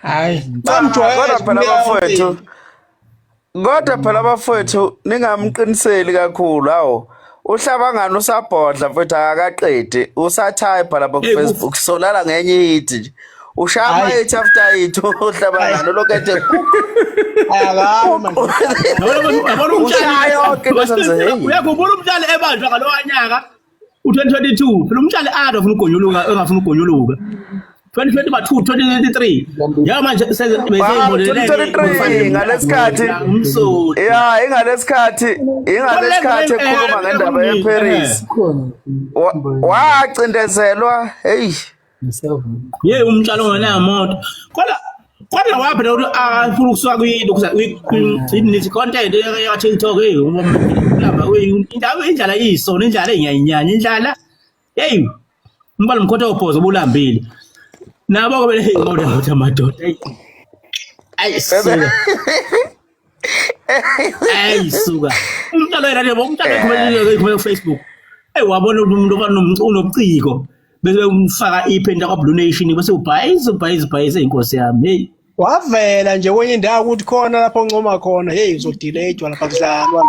Hayi, Kodwa bamjwayeza phela abafowethu, umnyama. kodwa phela abafowethu ningamqiniseli kakhulu hawo. Uhlabangani usabhodla mfethu akaqedi. Usatype lapha ku Hey, Facebook solala ngenye hit nje. Ushaya ama Hayi, hit after hit hayi, uhlabangani lokethe ayakabe manje. yabona ushaya yonke umtshali bese nje hey. uyakhumbula umtshali ebanjwa ngalowa nyaka u-2022 phela umtshali ade afuna ukugonyuluka engafuna ukugonyuluka 2020 ba 2023 ya manje Wow, seziboneleke 2023 ngalesikhathi umsoli ya ingalesikhathi ekhuluma ngendaba yeParis. Wacindezelwa hey. ye umtshalo ongenamoto kodwa waphela ukuthi afuna ukusuka kuyini content ya TikTok lamba indawo indlala isona indlala enyanyinyanya indlala hey umbala mkhotha ophoza obulambile nabo ke bele ngoda amadoda ayisuka ayisuka umtshalo yena nje umtshalo ekhulekile ku Facebook wabona umuntu unobuciko bese umfaka iphenda kwa Blue Nation bese ubhayisa inkosi yami hey Wavela nje kwenye indawo ukuthi khona lapho oncoma khona hey uzodelayedwa lapha kudlalwa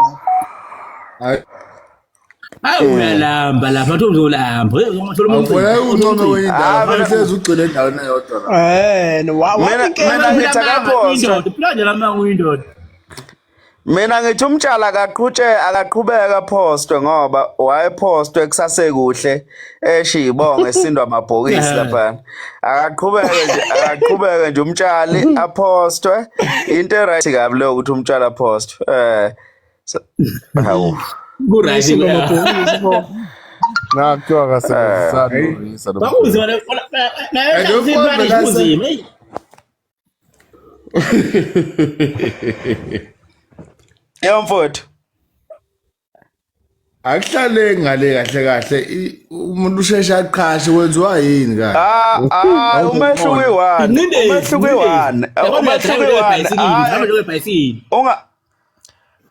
la. hayi uyalamba lapha athi uzolamba Awukhona uncome kwenye indawo manje ugcine endaweni eyodwa la. No Mina ngithi akaphosta. planje lama window Mina ngithi umtshala akaqhubeka postwe ngoba wayepostwe kusasekuhle eshibonga esindwa amabhokisi lapha. Akaqhubeke nje umtshali apostwe into right kabi leyo ukuthi umtshala postwe. Hawu. kuright Kuthiwa akasebenzisani bakuzi na uzima Yomfowethu. akuhlale ngale kahle umuntu ushesha aqhashe wenziwa yini kahle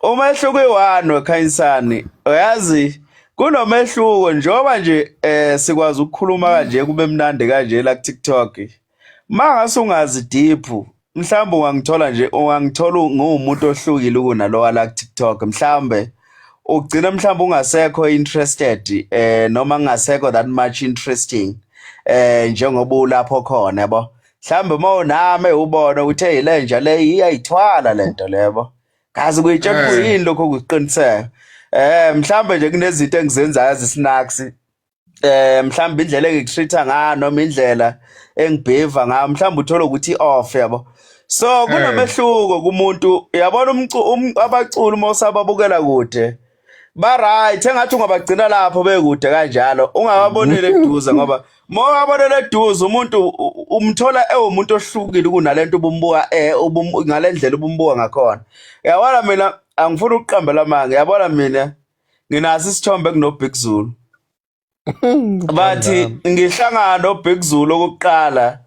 Umehluko i-1 wekhanyisani uyazi kunomehluko njoba nje sikwazi ukukhuluma kanje kube mnandi kanje la TikTok mangase ungazi deep mhlawumbe ungangithola ngumuntu ohlukile kunalowa la TikTok mhlawumbe ugcina mhlawumbe ungasekho interested noma ungasekho that much interesting njengoba ulapho khona yabo mhlawumbe mawunami ubona ukuthi hey lenja le iyayithwala lento lebo kazi kuyitshela kuyini lokho ukuqiniseka mhlawumbe nje kunezinto engizenzayo ezisinacks mhlawumbe indlela engikutreata ngayo noma indlela engibheva ngayo mhlawumbe uthola ukuthi off yabo so kunomehluko kumuntu yabona abaculi mawusababukela kude ba right engathi ungabagcina lapho bekude kanjalo ungababonile eduze ngoba mawabonele eduze umuntu umthola umuntu ohlukile kunalento ubumbuka ngalendlela ubumbuka ngakhona yabona mina angifuni ukuqambela manje yabona mina nginaso isithombe kuno Big Zulu bathi ngihlangana no Big Zulu okokuqala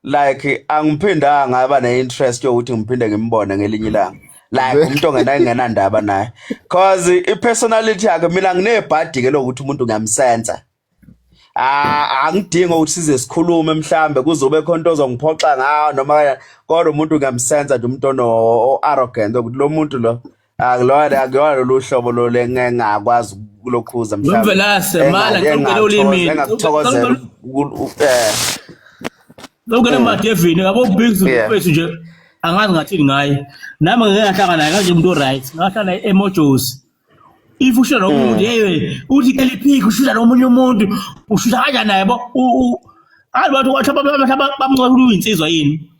like angiphindanga ngaba ne-interest yokuthi ngiphinde ngimbone ngelinye ilanga like umuntu ongenandaba naye cause i-personality yakhe mina nginebhadi ke lokuthi umuntu ngiyamsensa angidingi ukuthi size sikhulume mhlambe kuzobe khona into ozongiphoxa ngayo noma kodwa umuntu ngiyamsensa nje umuntu arrogant ukuthi lo muntu lo akuyona lolu hlobo lo lengakwazi ukulokhuza mhlambe Mvelase mala ngicela ulimi engakuthokozela lokho namadevini yabo Big Zulu wethu nje angazi ngathini ngaye nami ngeke ngahlanga naye kanje umuntu right ngahlala naye emojos if usho nomuntu yeye uthi keliphiki ushula nomunye umuntu ushula kanjani naye bo hayi bathu kwathi bamncela uyinsizwa yini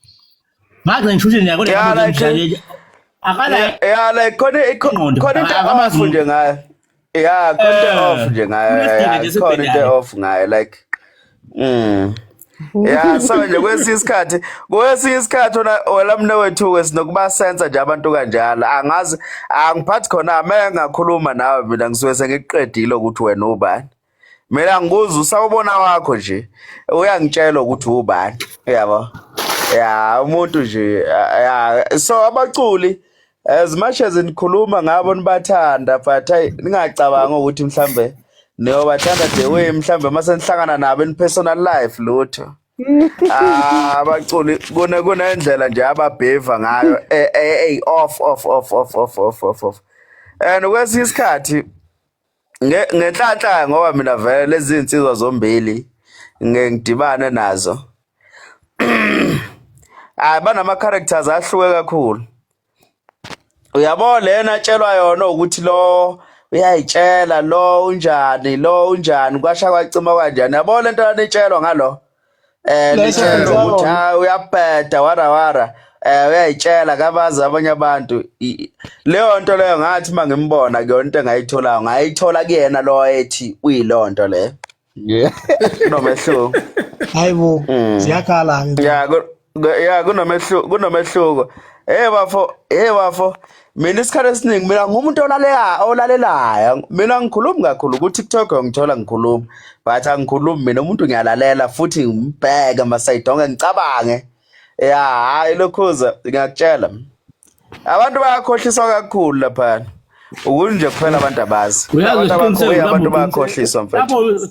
ngaze ngishushe naye kodwa nje akala like khona into off nje ngayo khona into off nje ngayo khona into off ngayo like so nje kwesinye isikhathi wena mna wethu sinokuba sensa nje abantu kanjalo angazi angiphathi khona meke ngakhuluma nawe mina ngisuke sengikuqedile ukuthi wena ubani mina ngikuzwa usawubona wakho nje uyangitshela ukuthi ubani yabo umuntu nje so abaculi as much as nikhuluma ngabo nibathanda but hey ningacabanga ukuthi mhlambe niyobathanda the way mhlambe mase nihlangana nabo in personal life lutho Abaculi kunendlela nje ababheva ngayo off. And kwesinye isikhathi ngenhlanhla ngoba mina vele lezi insizwa zombili ngidibane nazo. Banama characters ahluke kakhulu. Uyabona lena atshelwa yona ukuthi lo uyayitshela lo unjani kwasha kwacima kanjani. Yabona lento anitshelwa ngalo. Litshelwa ukuthi uyabheda wara. Uyayitshela kabazi abanye abantu. Leyo nto leyo ngathi mangimbona kuyona into engayithola ngayithola kuyena lo ethi uyilonto le. Yeah. Kunomehluko. Hayibo, ziyakhala ke. Yeah, kunomehluko. Bafo. Mina isikhathi esiningi mina ngumuntu olalelayo. Mina ngikhuluma kakhulu ku TikTok ngithola ngikhuluma. But angikhulumi mina umuntu ngiyalalela futhi ngimbheke masayidonke ngicabange. Hayi lokhuza ngiyakutshela. Abantu bayakhohliswa kakhulu lapha. Ukunje kuphela abantu abazi. Abantu bayakhohliswa mfethu.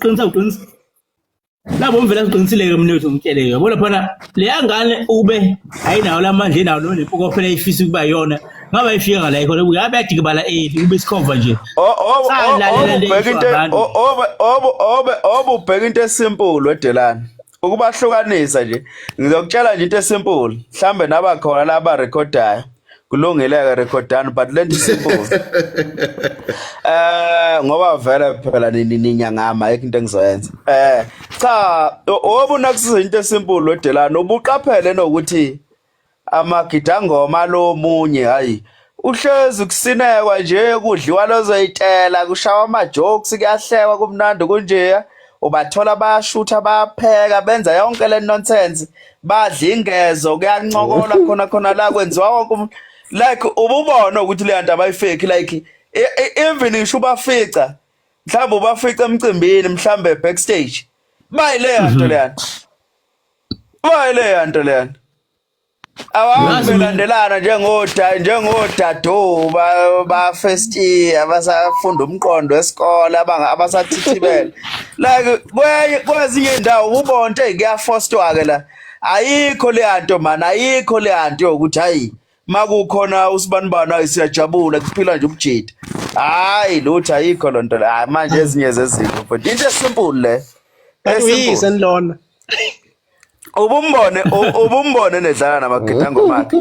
Labo umvela siqinisile umnethu umtshele yabona phana leya ngane ube ayinawo lamanje nawo lo lempuko phela ifisa ukuba yona ngaba ifika ngala ikhona uyabe yadikibala ube isikhova nje ubheka into esimple wedelana ukubahlukanisa nje ngizokutshela nje into esimple mhlambe nabakhona laba recordayo kulungeleke recordana but lento simple ngoba vele phela ninyangama ayikho into engizoyenza cha obunakusiza into esimple wedelana ubuqaphele nokuthi amagidangoma lo munye hayi uhlezi kusinekwa nje kudliwa lozoyitela kushawa ama jokes kuyahlekwa kumnandi kunje ubathola bayashutha bayapheka benza yonke le nonsense badla ingezo kuyancokola khona la kwenziwa wonke like ububona ukuthi le nto abayifake like even ngisho ubafica mhlawumbe ubafica emcimbini mhlawumbe backstage bayile nto leyana awabelandelana njengodado ba first year abasafunda umqondo wesikole abasathithibela like kwezinye indawo ubona into kuyafostwa ke la ayikho le nto man ayikho le nto ukuthi hayi makukhona usibanibani siyajabula kuphila nje ubujida hayi lutho ayikho lonto la manje ezinye zezinto but into esimple le Uyise nilona. ubumbone nedlala namagidangoma akhe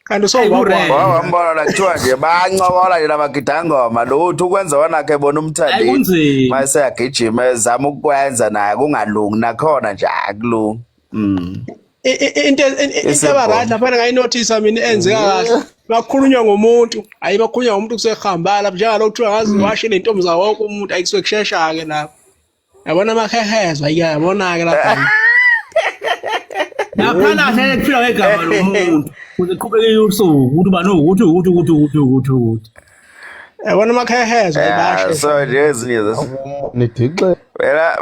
Kanti sowubona wambona la kuthiwa nje bancokola nje namagidangoma lutho ukwenza wanakhe ebona umthandi mayise yagijima ezama ukwenza naye kungalungi nakhona nje akulungi into abarathi lapha ngayinotice mina enzeka kahle bakhulunywa ngomuntu hayi bakhulunywa ngomuntu kusehambala njalo kuthiwa ngazi washe lentombi zawo wonke umuntu ayikusuke kushesha ke lapho yabona amakhehezwa yabona ke lapha Naphana sele kufika ngegama lomuntu kuze qhubeke usuku ukuthi bani ukuthi yabona amakhehezwa ebashe so ezinye Nithixe. Vela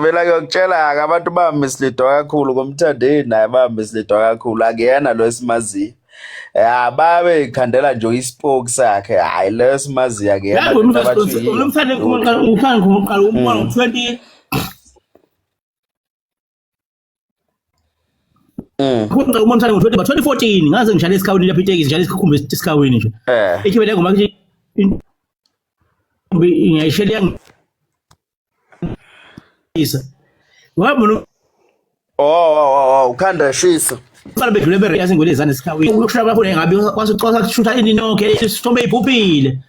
kuyokutshela abantu bamisledo kakhulu komthandeni naye bamisledo kakhulu akuyena lo esimaziyo babe ikhandela nje ispoke sakhe hayi lo esimaziyo akuyena umthande umbona 20 Kuba umthande ngo 2014 ngaze ngishaya esikawini lapha itekisi ngishaya isikhumbe esikawini nje ikhibele ngoma ukuthi ngiyashela isa wabona ukhanda shisa Fala bedlule bereyasi ngolezana esikawini ukushaya bakho ngabe kwasicotha shutha ini nonke isithombe iphuphile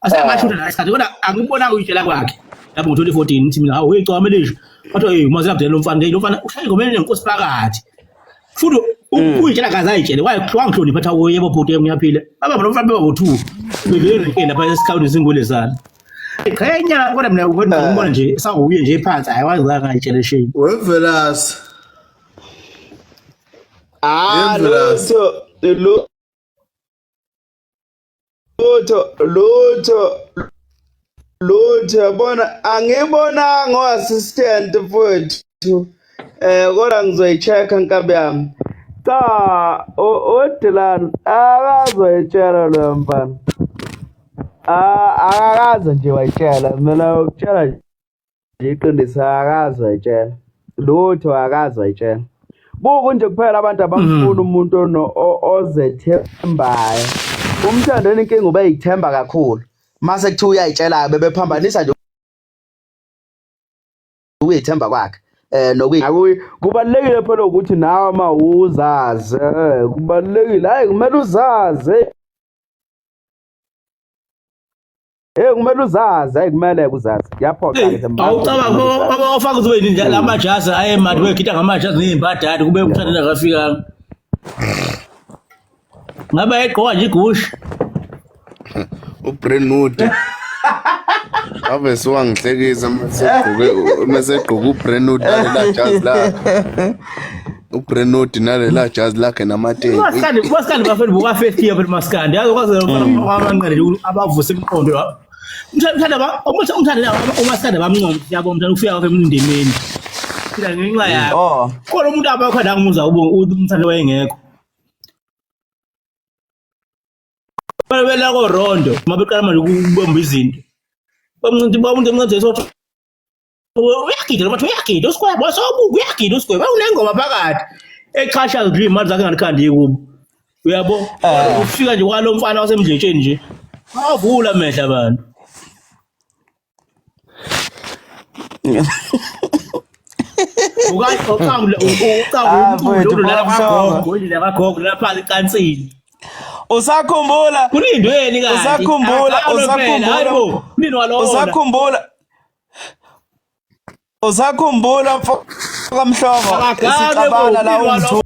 asamashutha la isikhathi kodwa angibona uyitshela kwakhe lapho ngo2014 uthi mina hawu ecwa melisho wathi hey umazi lapha lo mfana ushaya ngomeni nenkosi phakathi futhi uyitshela kaza ayitshele wangihlonipha phatha yebo bhuti ngiyaphila baba nomfana beba ngo2 bebele lapha esikawini singolezana ekhanya kodwa mina ngibona nje sawuye nje phansi ayawazi la ngayitshele shame Wevelasi. Lutho yabona angibona ngo-assistant futhi kodwa ngizoyicheck-a nkabi yami cha uDilani akazoyitshela lo mfana akakaze nje wayitshela mina ukutshela nje iqiniso akaze wayitshela lutho akazi ayitshela kunje kuphela abantu abamfuna umuntu ozethembayo umthandweni inkinga ube yithemba kakhulu mase kuthiwa uyayitshela bebephambanisa nje uyithemba kwakhe kubalekile phela ukuthi nawe uma uzazi kubalekile hayi kumele uzazi kumele uzazi hayi kumele uzazi yaphoqa ke awucabanga baba ofaka ukuthi wena lamajazi ayemandi wegita ngamajazi nezimbadada kube umthandana kafikanga ngabe eqoka nje igusha uBrenwood ave siwangihlekisa mase egqoka uBrenwood nalela jazi la uBrenwood nalela jazi lakhe namateki maskandi bafeni buka first year phela maskandi yakwazi amanqane abavuse imqondo umthanda umaskandi bamnqondo yabo umthanda ufika kwakhe emndemeni phela ngenxa yakho khona umuntu abakhanda ngumuza umthanda wayengekho bela ko rondo mabeqala manje ukubomba izinto bamncinti umuntu emncane sothi uyagida bathi uyagida usikwebe bosobuka uyagida usikwebe unengoma phakathi echasha ngidli imali zakhe ngalikhandi kubo uyabo ufika nje kwalo mfana wasemdletsheni nje awuvula amehla abantu uqangu lapha ecansini usakhumbula kulindweni kanti usakhumbula mfo kamhlobo isixabana la umthu